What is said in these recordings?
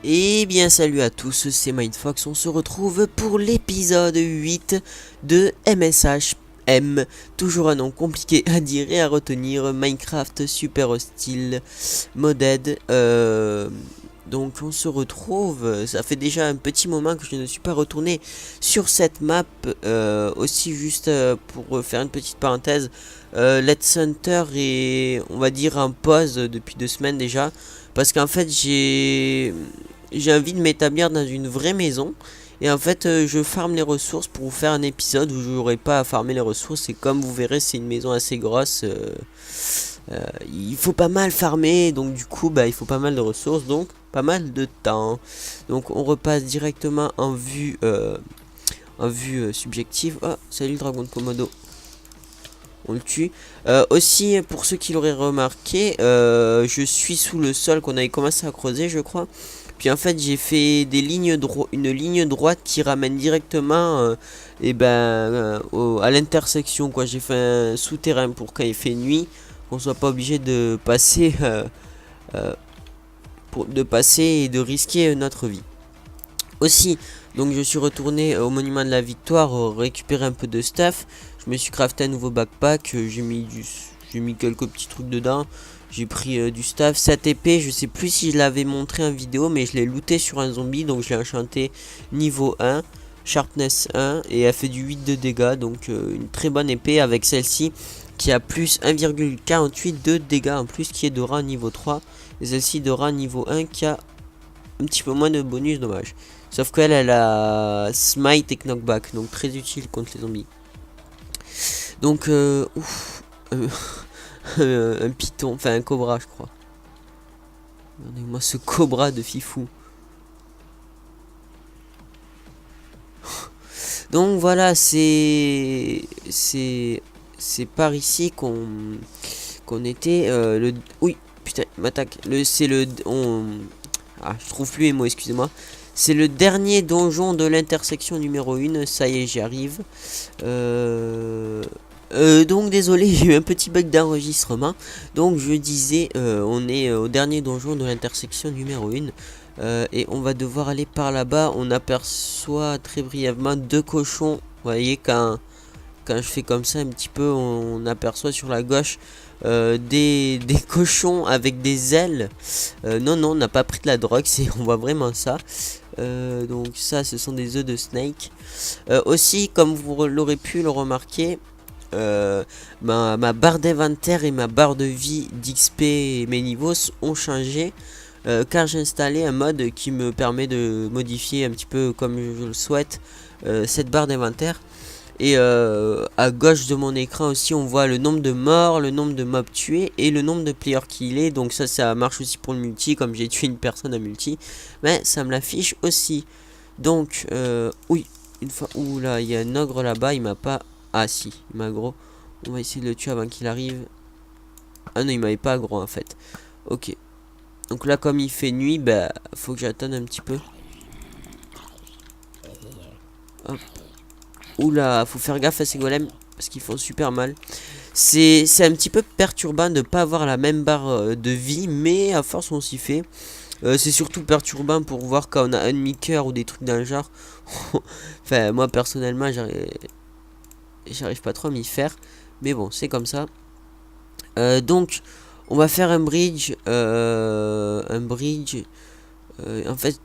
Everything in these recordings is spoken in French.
Et bien salut à tous, c'est Mindfox, on se retrouve pour l'épisode 8 de MSHM, toujours un nom compliqué à dire et à retenir, Minecraft Super Hostile Modded. Donc on se retrouve, ça fait déjà un petit moment que je ne suis pas retourné sur cette map, aussi juste pour faire une petite parenthèse, Let's Hunter est, on va dire, en pause depuis 2 semaines déjà, parce qu'en fait j'ai envie de m'établir dans une vraie maison. Et en fait, je farme les ressources pour vous faire un épisode où je n'aurai pas à farmer les ressources. Et comme vous verrez, c'est une maison assez grosse. Il faut pas mal farmer. Donc du coup, bah, il faut pas mal de ressources. Donc pas mal de temps. Donc on repasse directement en vue subjective. Oh, salut le dragon de Komodo. On le tue. Aussi, pour ceux qui l'auraient remarqué, je suis sous le sol qu'on avait commencé à creuser, je crois. Puis en fait, j'ai fait des une ligne droite qui ramène directement à l'intersection, quoi. J'ai fait un souterrain pour quand il fait nuit, qu'on soit pas obligé de passer, de passer et de risquer notre vie. Aussi, donc je suis retourné au monument de la victoire, récupérer un peu de stuff. Je me suis crafté un nouveau backpack, j'ai mis quelques petits trucs dedans. J'ai pris du stuff, cette épée, je sais plus si je l'avais montré en vidéo, mais je l'ai looté sur un zombie, donc je l'ai enchanté niveau 1, sharpness 1, et elle fait du 8 de dégâts, donc une très bonne épée avec celle-ci qui a plus 1,48 de dégâts en plus, qui est de rang niveau 3, et celle-ci de rang niveau 1 qui a un petit peu moins de bonus, dommage. Sauf qu'elle, elle a smite et knockback, donc très utile contre les zombies. Donc, un python, enfin un cobra, je crois. Regardez-moi ce cobra de fifou. Donc voilà, c'est par ici qu'on était. Oui, putain, m'attaque. C'est le je trouve plus les mots, excusez-moi. C'est le dernier donjon de l'intersection numéro 1. Ça y est, j'y arrive. Donc désolé, j'ai eu un petit bug d'enregistrement. Donc je disais, on est au dernier donjon de l'intersection numéro 1. Et on va devoir aller par là-bas. On aperçoit très brièvement 2 cochons. Vous voyez, quand je fais comme ça un petit peu, on aperçoit sur la gauche des cochons avec des ailes. Non, on n'a pas pris de la drogue, on voit vraiment ça. Donc ça, ce sont des œufs de snake. Aussi, comme vous l'aurez pu le remarquer, ma barre d'inventaire et ma barre de vie d'XP et mes niveaux ont changé. Car j'ai installé un mode qui me permet de modifier un petit peu comme je le souhaite cette barre d'inventaire. Et à gauche de mon écran aussi, on voit le nombre de morts, le nombre de mobs tués et le nombre de players killés. Donc ça marche aussi pour le multi, comme j'ai tué une personne à multi. Mais ça me l'affiche aussi. Donc, oui, une fois... Ouh là, il y a un ogre là-bas, il m'a pas... Ah si, il m'a aggro. On va essayer de le tuer avant qu'il arrive. Ah non, il m'avait pas aggro en fait. Ok. Donc là, comme il fait nuit, bah, faut que j'attende un petit peu. Hop. Oula, faut faire gaffe à ces golems parce qu'ils font super mal. C'est un petit peu perturbant de pas avoir la même barre de vie, mais à force on s'y fait. C'est surtout perturbant pour voir quand on a un demi-cœur ou des trucs dans le genre. Enfin, moi personnellement, j'arrive pas trop à m'y faire. Mais bon, c'est comme ça. Donc, on va faire un bridge. En fait,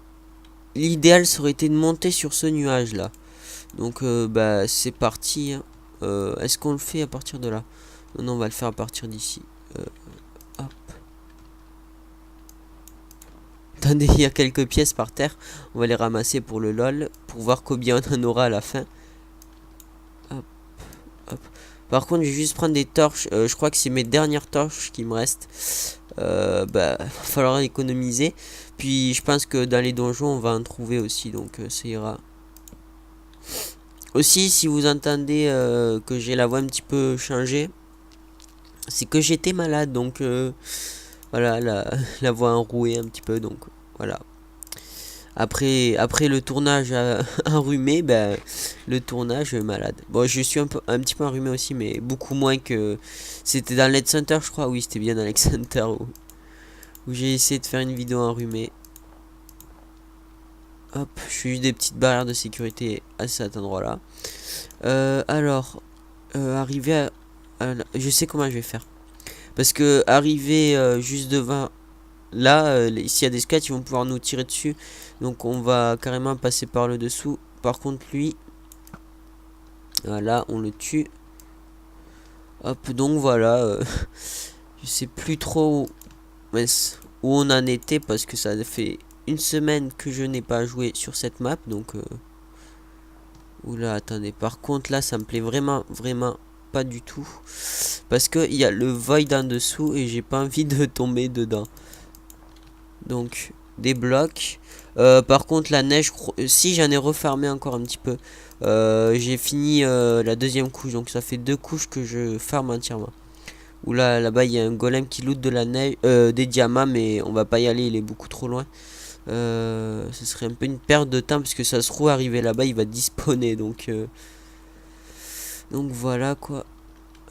l'idéal serait été de monter sur ce nuage là. Donc bah c'est parti hein. Est-ce qu'on le fait à partir de là? Non, on va le faire à partir d'ici. Hop. Attendez, il y a quelques pièces par terre. On va les ramasser pour le lol, pour voir combien on en aura à la fin. Hop, hop. Par contre, je vais juste prendre des torches. Je crois que c'est mes dernières torches qui me restent. Bah, va falloir économiser. Puis, je pense que dans les donjons, on va en trouver aussi. Donc, ça ira. Aussi, si vous entendez que j'ai la voix un petit peu changée, c'est que j'étais malade. Donc, voilà, la voix enrouée un petit peu. Donc, voilà. Après le tournage enrhumé, ben, le tournage malade. Bon, je suis un petit peu enrhumé aussi, mais beaucoup moins que... C'était dans Let's Hunter, je crois. Oui, c'était bien dans Let's Hunter où j'ai essayé de faire une vidéo enrhumée. Hop, je fais juste des petites barrières de sécurité à cet endroit-là. Alors, arriver je sais comment je vais faire. Parce que arriver juste devant là, s'il y a des squats, ils vont pouvoir nous tirer dessus. Donc on va carrément passer par le dessous. Par contre, lui, voilà, on le tue. Hop, donc voilà. Je sais plus trop où on en était parce que ça fait une semaine que je n'ai pas joué sur cette map. Donc, oula, attendez. Par contre, là, ça me plaît vraiment, vraiment pas du tout. Parce que il y a le void en dessous et j'ai pas envie de tomber dedans. Donc, des blocs. Par contre, la neige, si j'en ai refarmé encore un petit peu. J'ai fini la deuxième couche. Donc, ça fait 2 couches que je farme entièrement. Où là-bas, il y a un golem qui loot de la neige, des diamants, mais on va pas y aller, il est beaucoup trop loin. Ce serait un peu une perte de temps, parce que ça se trouve, arriver là-bas, il va dispawner, donc voilà, quoi.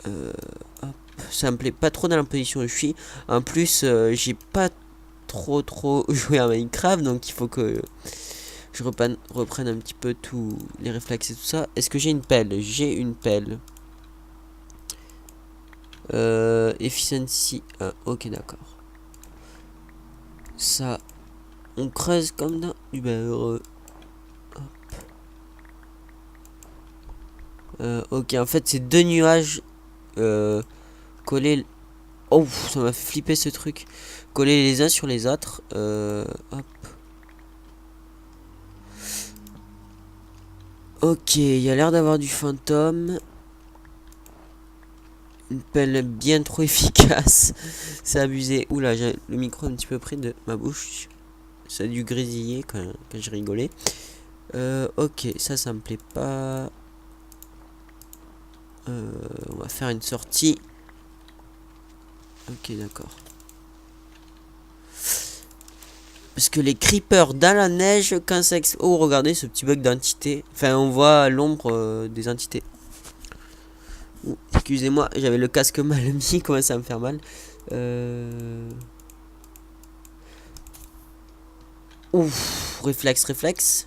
Hop. Ça me plaît pas trop dans la position où je suis. En plus, j'ai pas trop joué à Minecraft, donc il faut que je reprenne un petit peu tous les réflexes et tout ça. Est-ce que j'ai une pelle? J'ai une pelle. Efficiency 1, ok, d'accord. Ça, on creuse comme dans du beurre. Ok, en fait, c'est 2 nuages collés. Oh, ça m'a fait flipper ce truc. Collés les uns sur les autres. Hop. Ok, il y a l'air d'avoir du fantôme. Une pelle bien trop efficace. C'est abusé. Oula, j'ai le micro un petit peu près de ma bouche. Ça a dû grésiller quand je rigolais. Ok, ça me plaît pas. On va faire une sortie. Ok, d'accord. Parce que les creepers dans la neige, quand ça... Oh, regardez ce petit bug d'entité. Enfin, on voit l'ombre des entités. Excusez-moi, j'avais le casque mal mis, commence à me faire mal. Ouf, réflexe.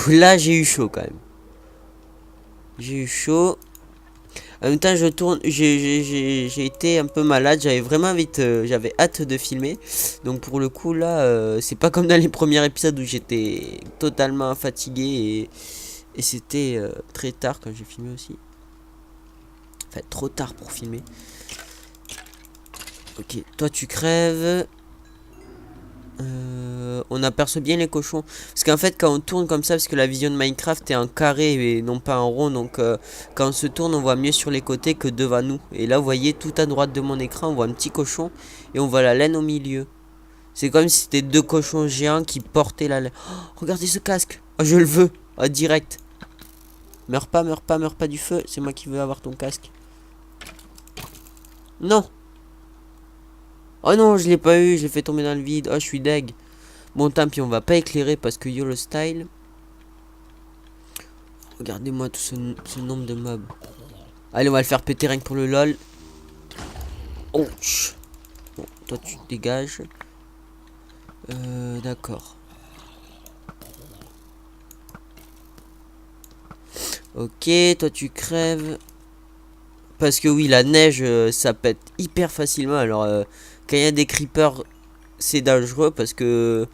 Là, j'ai eu chaud quand même. J'ai eu chaud. En même temps, je tourne. J'ai été un peu malade. J'avais vraiment vite. J'avais hâte de filmer. Donc, pour le coup, là, c'est pas comme dans les premiers épisodes où j'étais totalement fatigué. Et c'était très tard quand j'ai filmé aussi. Enfin, trop tard pour filmer. Ok, toi, tu crèves. On aperçoit bien les cochons. Parce qu'en fait, quand on tourne comme ça, parce que la vision de Minecraft est en carré et non pas en rond, donc quand on se tourne, on voit mieux sur les côtés que devant nous. Et là, vous voyez, tout à droite de mon écran, on voit un petit cochon et on voit la laine au milieu. C'est comme si c'était 2 cochons géants qui portaient la laine. Oh, regardez ce casque. Oh, je le veux. Oh, direct. Meurs pas du feu. C'est moi qui veux avoir ton casque. Non. Oh non, je l'ai pas eu. Je l'ai fait tomber dans le vide. Oh, je suis deg. Bon, tant pis, on va pas éclairer parce que YOLO style. Regardez-moi tout ce nombre de mobs. Allez, on va le faire péter rien que pour le lol. Oh, bon, toi tu te dégages. D'accord. Ok, toi tu crèves. Parce que oui, la neige, ça pète hyper facilement. Alors, quand il y a des creepers, c'est dangereux parce que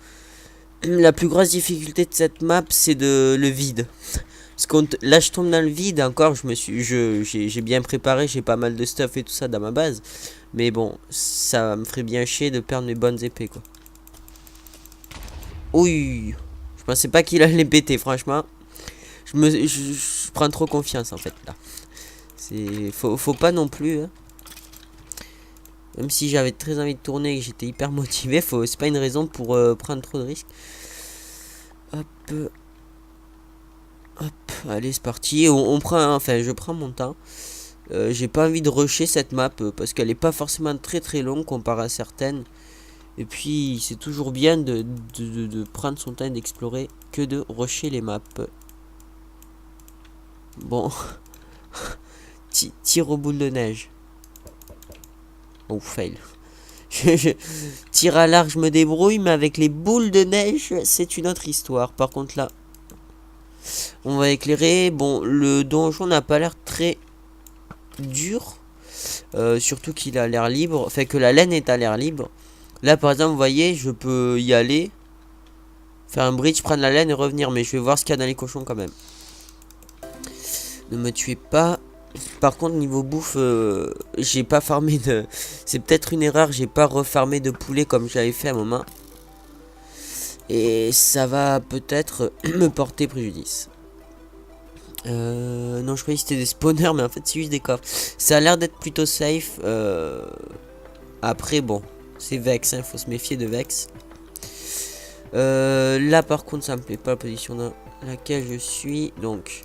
la plus grosse difficulté de cette map, c'est le vide. Parce que là, je tombe dans le vide. Encore, j'ai bien préparé, j'ai pas mal de stuff et tout ça dans ma base. Mais bon, ça me ferait bien chier de perdre mes bonnes épées, quoi. Oui, je pensais pas qu'il allait péter, franchement. Je prends trop confiance, en fait, là. Faut pas non plus, hein. Même si j'avais très envie de tourner et que j'étais hyper motivé, c'est pas une raison pour prendre trop de risques. Hop. Hop, allez, c'est parti. On prend, enfin, je prends mon temps. J'ai pas envie de rusher cette map parce qu'elle est pas forcément très longue comparé à certaines. Et puis, c'est toujours bien de prendre son temps d'explorer que de rusher les maps. Bon. Tir au boule de neige. Oh, fail. Je tire à l'arc, je me débrouille, mais avec les boules de neige, c'est une autre histoire. Par contre, là, on va éclairer. Bon, le donjon n'a pas l'air très dur. Surtout qu'il a l'air libre. Fait que la laine est à l'air libre. Là, par exemple, vous voyez, je peux y aller. Faire un bridge, prendre la laine et revenir. Mais je vais voir ce qu'il y a dans les cochons quand même. Ne me tuez pas. Par contre, niveau bouffe, j'ai pas farmé de... C'est peut-être une erreur, j'ai pas refarmé de poulet comme j'avais fait à un moment. Et ça va peut-être me porter préjudice. Non, je croyais que c'était des spawners, mais en fait, c'est juste des coffres. Ça a l'air d'être plutôt safe. Après, bon, c'est Vex, hein, faut se méfier de Vex. Là, par contre, ça me plaît pas la position dans laquelle je suis. Donc,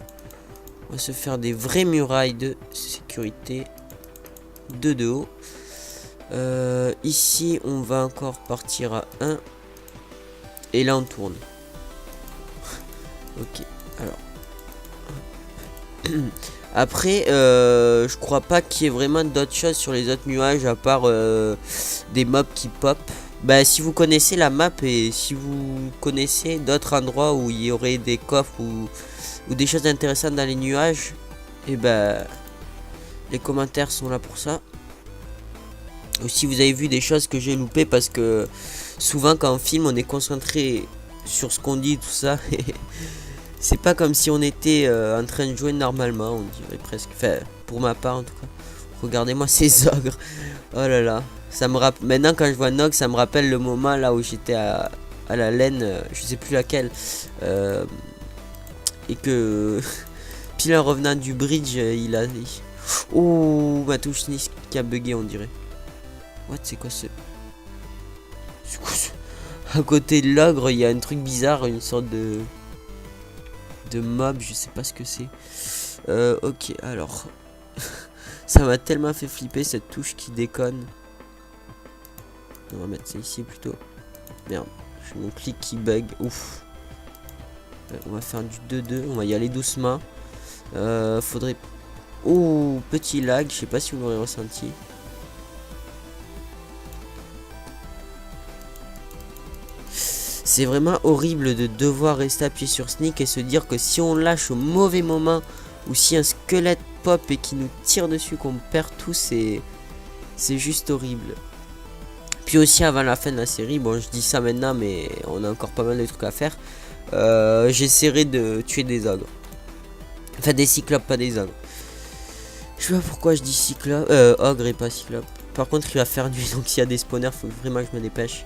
on va se faire des vraies murailles de sécurité. De haut. Ici, on va encore partir à 1. Et là, on tourne. Ok, alors. Après, je crois pas qu'il y ait vraiment d'autres choses sur les autres nuages à part des mobs qui pop. Bah, si vous connaissez la map et si vous connaissez d'autres endroits où il y aurait des coffres ou des choses intéressantes dans les nuages, et bah, les commentaires sont là pour ça. Ou si vous avez vu des choses que j'ai loupées, parce que souvent quand on filme, on est concentré sur ce qu'on dit, tout ça. C'est pas comme si on était en train de jouer normalement, on dirait presque. Enfin, pour ma part en tout cas. Regardez-moi ces ogres. Oh là là. Ça me rappelle. Maintenant, quand je vois un ogre, ça me rappelle le moment là où j'étais à la laine. Je sais plus laquelle. Et que. Pile en revenant du bridge, il a. Oh, ma touche Nice qui a bugué, on dirait. What, c'est quoi ce. C'est quoi ce. À côté de l'ogre, il y a un truc bizarre, une sorte de mob, je sais pas ce que c'est. Ok, alors. Ça m'a tellement fait flipper cette touche qui déconne. On va mettre ça ici plutôt. Merde, j'ai mon clic qui bug. Ouf. On va faire du 2-2. On va y aller doucement. Faudrait. Oh, petit lag. Je sais pas si vous l'aurez ressenti. C'est vraiment horrible de devoir rester appuyé sur Sneak et se dire que si on lâche au mauvais moment ou si un squelette pop et qui nous tire dessus qu'on perd tout, c'est juste horrible. Puis aussi avant la fin de la série, bon je dis ça maintenant mais on a encore pas mal de trucs à faire, j'essaierai de tuer des ogres. Enfin des cyclopes, pas des ogres. Je sais pas pourquoi je dis cyclope, ogre et pas cyclope. Par contre il va faire nuit, donc s'il y a des spawners, faut vraiment que je me dépêche.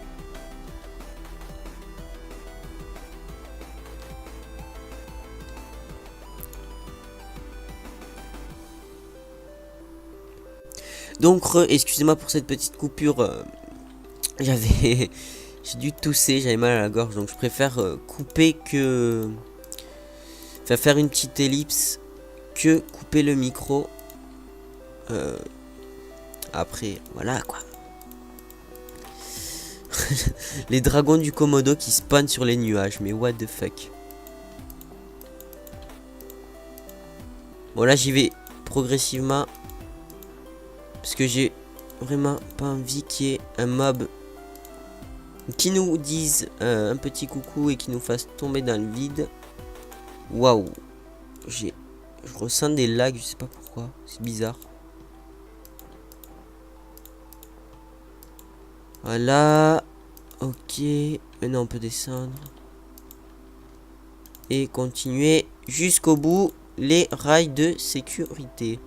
Donc excusez-moi pour cette petite coupure, j'ai dû tousser, j'avais mal à la gorge, donc je préfère couper que... Enfin faire une petite ellipse que couper le micro. Après, voilà quoi. Les dragons du Komodo qui spawnent sur les nuages, mais what the fuck. Bon là j'y vais progressivement. Parce que j'ai vraiment pas envie qu'il y ait un mob qui nous dise un petit coucou et qui nous fasse tomber dans le vide. Waouh. Je ressens des lags, je sais pas pourquoi. C'est bizarre. Voilà. Ok. Maintenant on peut descendre. Et continuer jusqu'au bout les rails de sécurité.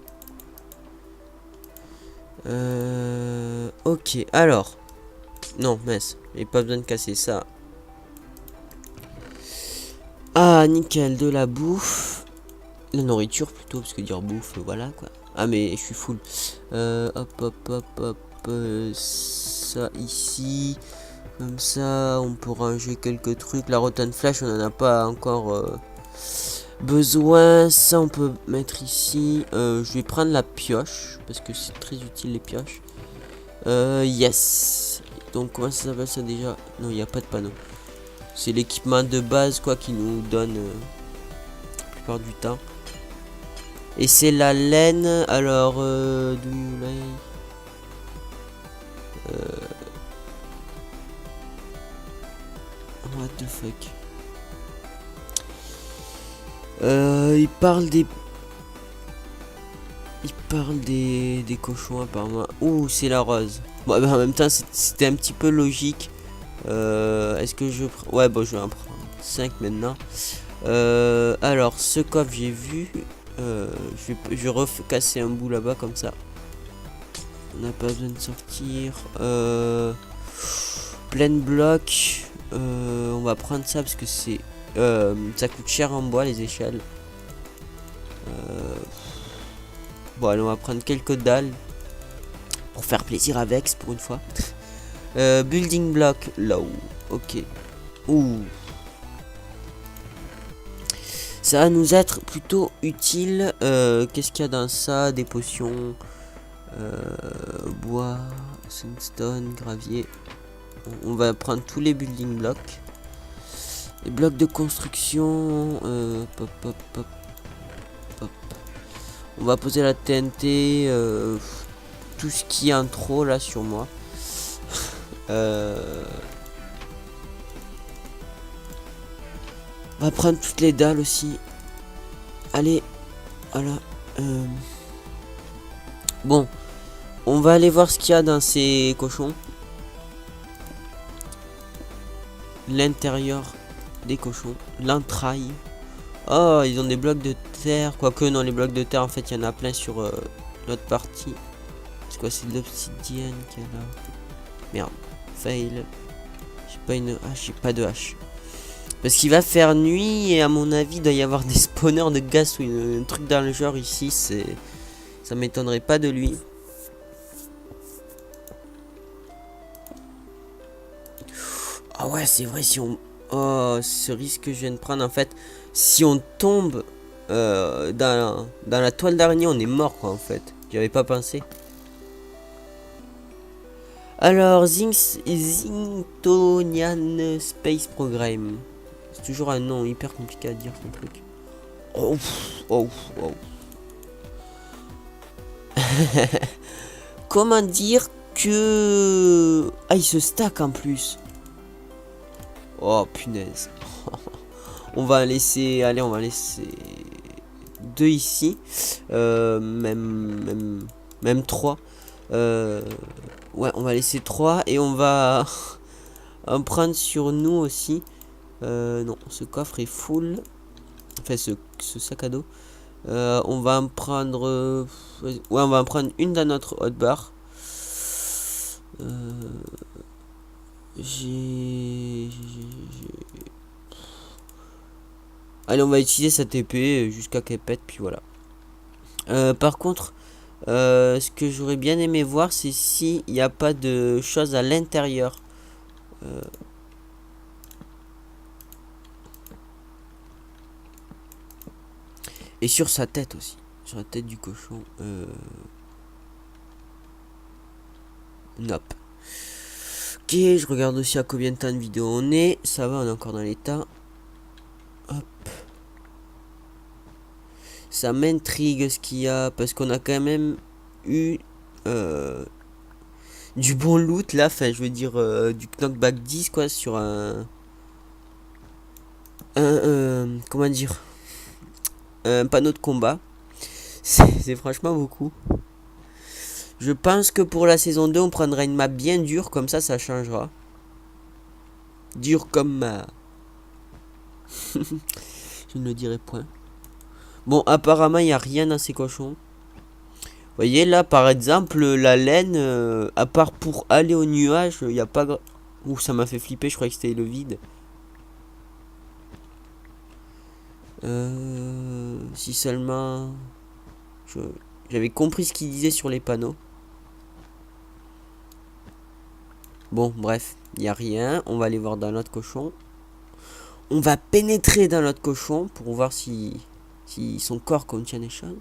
Ok, alors. Non, mince. J'ai pas besoin de casser ça. Ah, nickel, de la bouffe. La nourriture plutôt, parce que dire bouffe, voilà quoi. Ah, mais je suis full. Hop. Ça ici. Comme ça, on peut ranger quelques trucs. La rotten flash, on en a pas encore besoin. Ça, on peut mettre ici. Je vais prendre la pioche, parce que c'est très utile les pioches. Yes. Donc comment ça s'appelle ça déjà? Non, il n'y a pas de panneau. C'est l'équipement de base quoi qui nous donne la plupart du temps. Et c'est la laine. Alors do you like the fuck. Il parle des cochons apparemment. Ouh, c'est la rose. Bon, mais en même temps, c'était un petit peu logique. Est-ce que je... Ouais, bon, je vais en prendre 5 maintenant. Alors, ce coffre, j'ai vu. Je vais recasser un bout là-bas, comme ça. On n'a pas besoin de sortir. Plein bloc. On va prendre ça parce que c'est... ça coûte cher en bois, les échelles. Bon, allez, on va prendre quelques dalles. Pour faire plaisir avec, c'est pour une fois. Building block, là-haut. Ok. Ouh. Ça va nous être plutôt utile. Qu'est-ce qu'il y a dans ça? Des potions. Bois, sandstone, gravier. On va prendre tous les building blocks. Les blocs de construction. Pop, pop, pop, pop. On va poser la TNT. Tout ce qui est en trop là sur moi. On va prendre toutes les dalles aussi. Allez, voilà. Bon, on va aller voir ce qu'il y a dans ces cochons. L'intérieur des cochons, l'entraille. Oh, ils ont des blocs de terre. Quoique, non, les blocs de terre, en fait, il y en a plein sur l'autre partie. C'est quoi, c'est de l'obsidienne qu'il y a là? Merde, fail. J'ai pas une hache, j'ai pas de hache. Parce qu'il va faire nuit et à mon avis, il doit y avoir des spawners de gaz ou un truc dans le genre ici. Ça m'étonnerait pas de lui. Ah ouais, c'est vrai, si on... Oh, ce risque que je viens de prendre, en fait, si on tombe dans la toile d'araignée, on est mort, quoi, en fait. J'y avais pas pensé. Alors, Zingtonian Space Program. C'est toujours un nom hyper compliqué à dire, son truc. Oh, oh, oh. Comment dire que... Ah, il se stack en plus. Oh, punaise. On va laisser... Allez, on va laisser... 2 ici. Même 3. Ouais, on va laisser 3. Et on va... en prendre sur nous aussi. Non, ce coffre est full. Enfin, ce sac à dos. On va en prendre... ouais, on va en prendre une dans notre hotbar. Allez, on va utiliser cette épée jusqu'à qu'elle pète, puis voilà. Par contre, ce que j'aurais bien aimé voir, c'est s'il n'y a pas de choses à l'intérieur. Et sur sa tête aussi. Sur la tête du cochon. Nope. Ok, je regarde aussi à combien de temps de vidéo on est. Ça va, on est encore dans l'état. Hop. Ça m'intrigue ce qu'il y a. Parce qu'on a quand même eu du bon loot là. Enfin, je veux dire du knockback 10 quoi. Sur comment dire, un panneau de combat. C'est franchement beaucoup. Je pense que pour la saison 2, on prendra une map bien dure, comme ça changera. Dur comme ma... Je ne le dirai point. Bon, apparemment, il n'y a rien dans ces cochons. Vous voyez, là, par exemple, la laine, à part pour aller au nuage, il n'y a pas... Ouh, ça m'a fait flipper, je croyais que c'était le vide. Si seulement... J'avais compris ce qu'il disait sur les panneaux. Bon, bref, il n'y a rien. On va aller voir dans notre cochon. On va pénétrer dans notre cochon pour voir si son corps contient des choses.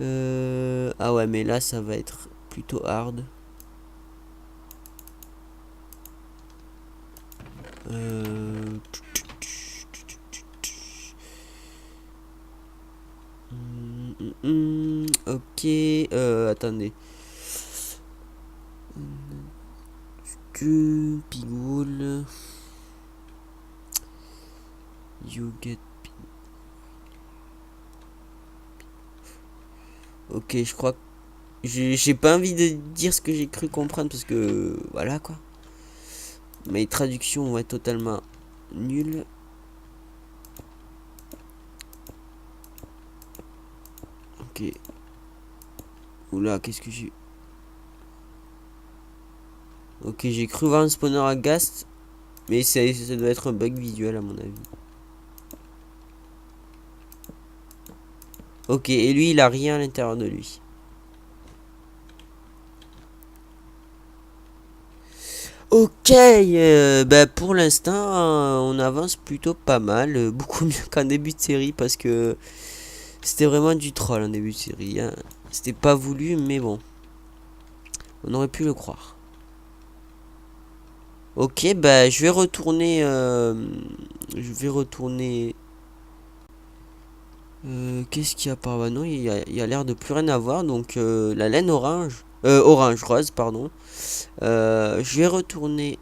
Ah ouais, mais là, ça va être plutôt hard. Ok, attendez. Pigoule. You get. Ok, je crois que j'ai pas envie de dire ce que j'ai cru comprendre parce que voilà quoi. Mes traductions vont être totalement nulles. Ok. Oula, qu'est-ce que j'ai. Ok, j'ai cru voir un spawner à Ghast, mais ça doit être un bug visuel à mon avis. Ok, et lui, il a rien à l'intérieur de lui. Ok, bah pour l'instant, on avance plutôt pas mal. Beaucoup mieux qu'en début de série parce que c'était vraiment du troll en début de série. Hein. C'était pas voulu, mais bon. On aurait pu le croire. Ok, bah je vais retourner... qu'est-ce qu'il y a par là? Non, il y a l'air de plus rien avoir. Donc la laine orange. Orange rose, pardon. Je vais retourner.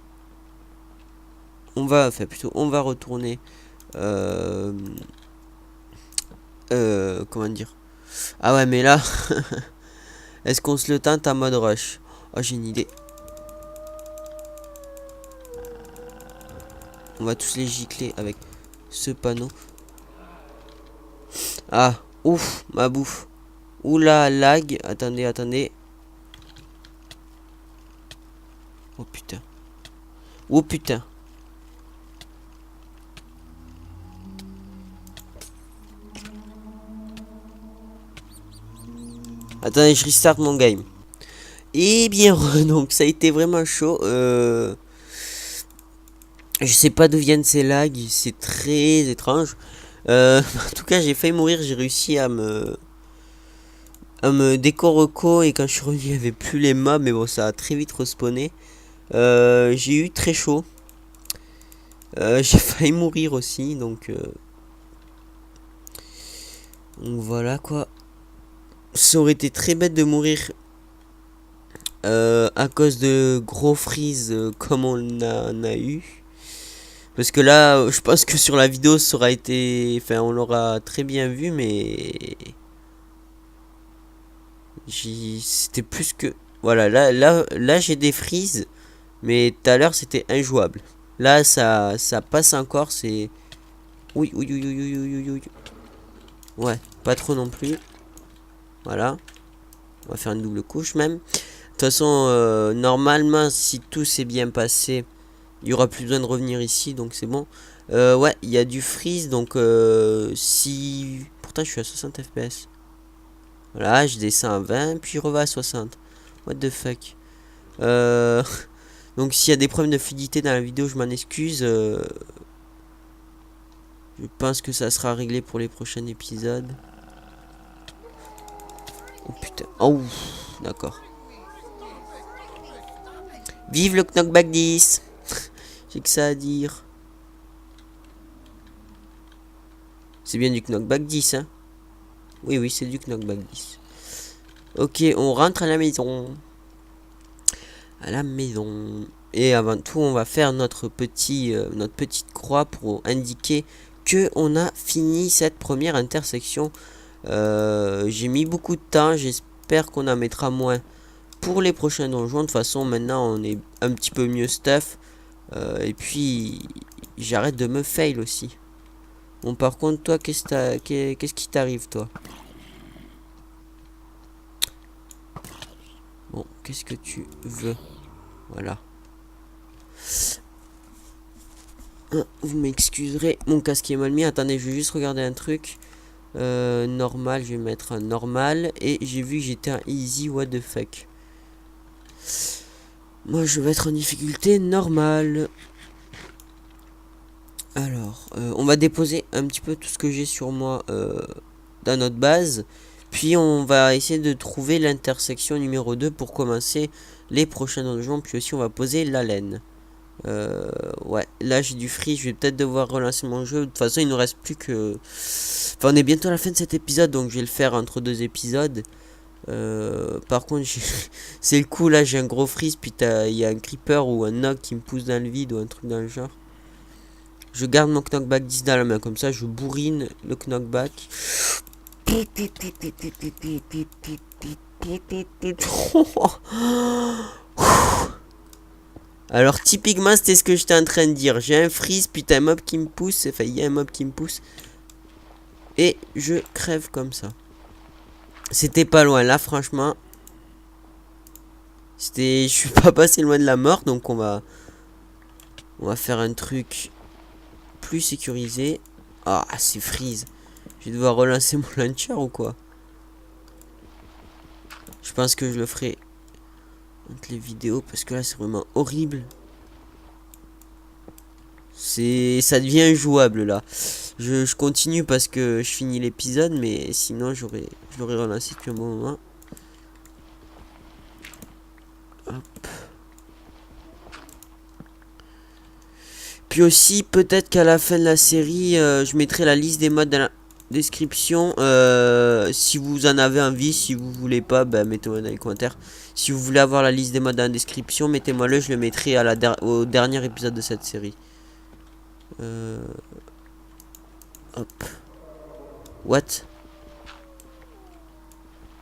Enfin plutôt, on va retourner. Euh, comment dire? Ah ouais, mais là, est-ce qu'on se le tente en mode rush? Oh, j'ai une idée. On va tous les gicler avec ce panneau. Ah, ouf, ma bouffe. Oula, lag. Attendez, attendez. Oh putain. Oh putain. Attendez, je restart mon game. Et bien, donc ça a été vraiment chaud. Je sais pas d'où viennent ces lags, c'est très étrange. En tout cas, j'ai failli mourir, j'ai réussi à me décoroco et quand je suis revenu, il n'y avait plus les mobs, mais bon, ça a très vite respawné. J'ai eu très chaud. J'ai failli mourir aussi, donc voilà quoi. Ça aurait été très bête de mourir à cause de gros freeze comme on en a eu. Parce que là, je pense que sur la vidéo, ça aura été... Enfin, on l'aura très bien vu, mais... C'était plus que... Voilà, là j'ai des freezes, mais tout à l'heure, c'était injouable. Là, ça passe encore, c'est... Oui, oui, oui, oui, oui, oui, oui, oui. Ouais, pas trop non plus. Voilà. On va faire une double couche même. De toute façon, normalement, si tout s'est bien passé, il y aura plus besoin de revenir ici, donc c'est bon. Ouais, il y a du freeze, donc si... Pourtant, je suis à 60 FPS. Voilà, je descends à 20, puis je reviens à 60. What the fuck. Donc s'il y a des problèmes de fluidité dans la vidéo, je m'en excuse. Je pense que ça sera réglé pour les prochains épisodes. Oh putain. Oh, d'accord. Vive le Knockback 10. J'ai que ça à dire. C'est bien du Knockback 10, hein. Oui, oui, c'est du Knockback 10. Ok, on rentre à la maison. À la maison. Et avant tout, on va faire notre petite croix pour indiquer que on a fini cette première intersection. J'ai mis beaucoup de temps, j'espère qu'on en mettra moins pour les prochains donjons. De toute façon, maintenant, on est un petit peu mieux stuff. Et puis, j'arrête de me fail aussi. Bon, par contre, toi, qu'est-ce qui t'arrive, toi? Bon, qu'est-ce que tu veux? Voilà. Vous m'excuserez, mon casque est mal mis. Attendez, je vais juste regarder un truc. Normal, je vais mettre un normal. Et j'ai vu que j'étais un easy, what the fuck. Moi, je vais être en difficulté normale. Alors, on va déposer un petit peu tout ce que j'ai sur moi dans notre base. Puis on va essayer de trouver l'intersection numéro 2 pour commencer les prochains donjons. Puis aussi on va poser la laine. Ouais, là j'ai du free, je vais peut-être devoir relancer mon jeu. De toute façon il nous reste plus que... Enfin on est bientôt à la fin de cet épisode, donc je vais le faire entre deux épisodes. Par contre, c'est le coup là, j'ai un gros freeze, puis il y a un creeper ou un knock qui me pousse dans le vide ou un truc dans le genre. Je garde mon knockback 10 dans la main, comme ça je bourrine le knockback. Alors typiquement c'était ce que j'étais en train de dire. J'ai un freeze, puis t'as un mob qui me pousse, enfin il y a un mob qui me pousse. Et je crève comme ça. C'était pas loin là franchement. Je suis pas passé loin de la mort, donc on va faire un truc plus sécurisé. Ah, c'est freeze. Je vais devoir relancer mon launcher ou quoi? Je pense que je le ferai entre les vidéos parce que là c'est vraiment horrible. Ça devient injouable là. Je continue parce que je finis l'épisode, mais sinon je l'aurais relancé depuis un bon moment. Hop. Puis aussi peut-être qu'à la fin de la série, je mettrai la liste des modes dans la description. Si vous en avez envie, si vous voulez pas, ben, mettez-moi dans les commentaires. Si vous voulez avoir la liste des modes dans la description, mettez-moi le, je le mettrai au dernier épisode de cette série. Hop. What?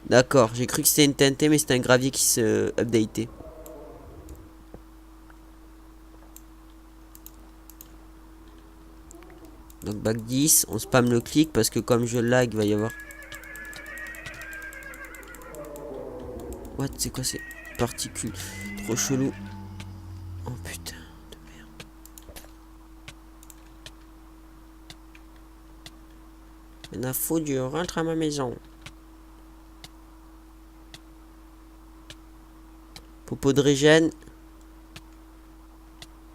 D'accord, j'ai cru que c'était une TNT, mais c'était un gravier qui se updatait. Donc back 10, on spam le clic parce que comme je lag, il va y avoir... What? C'est quoi ces particules? Trop chelou. Oh putain de merde. Maintenant faut que je rentre à ma maison. Popo de régène.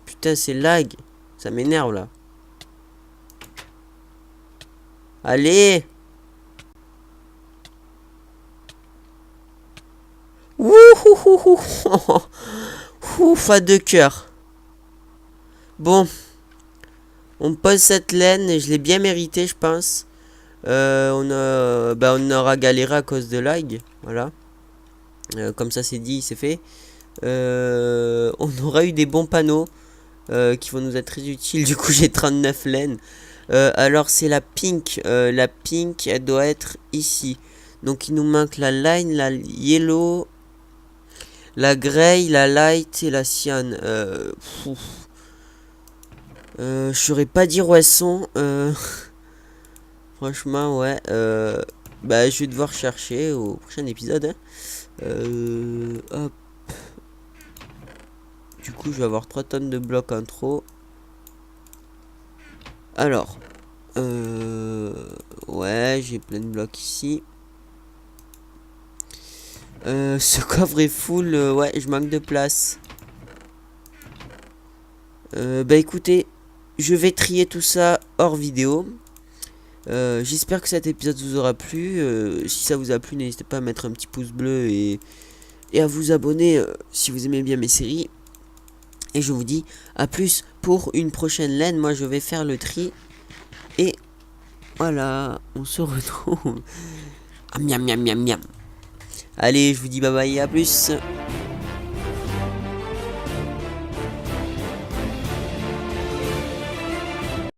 Putain c'est lag. Ça m'énerve là. Allez. Wouhouhouhou. Ouf à 2 cœurs. Bon. On pose cette laine et je l'ai bien mérité je pense. On aura galéré à cause de lag. Voilà. Comme ça c'est dit, c'est fait. On aura eu des bons panneaux qui vont nous être très utiles. Du coup j'ai 39 laines. Alors c'est la pink. La pink elle doit être ici. Donc il nous manque la line, la yellow, la grey, la light et la cyan. Je saurais pas dire où elles sont. Franchement ouais. Bah je vais devoir chercher au prochain épisode. Hein. Hop. Du coup je vais avoir 3 tonnes de blocs en trop. Alors. Ouais j'ai plein de blocs ici. Ce coffre est full. Ouais je manque de place. Bah écoutez, je vais trier tout ça hors vidéo. J'espère que cet épisode vous aura plu. Si ça vous a plu, n'hésitez pas à mettre un petit pouce bleu et à vous abonner si vous aimez bien mes séries. Et je vous dis à plus pour une prochaine laine. Moi je vais faire le tri. Et voilà, on se retrouve. Ah, miam miam miam miam. Allez, je vous dis bye bye, à plus.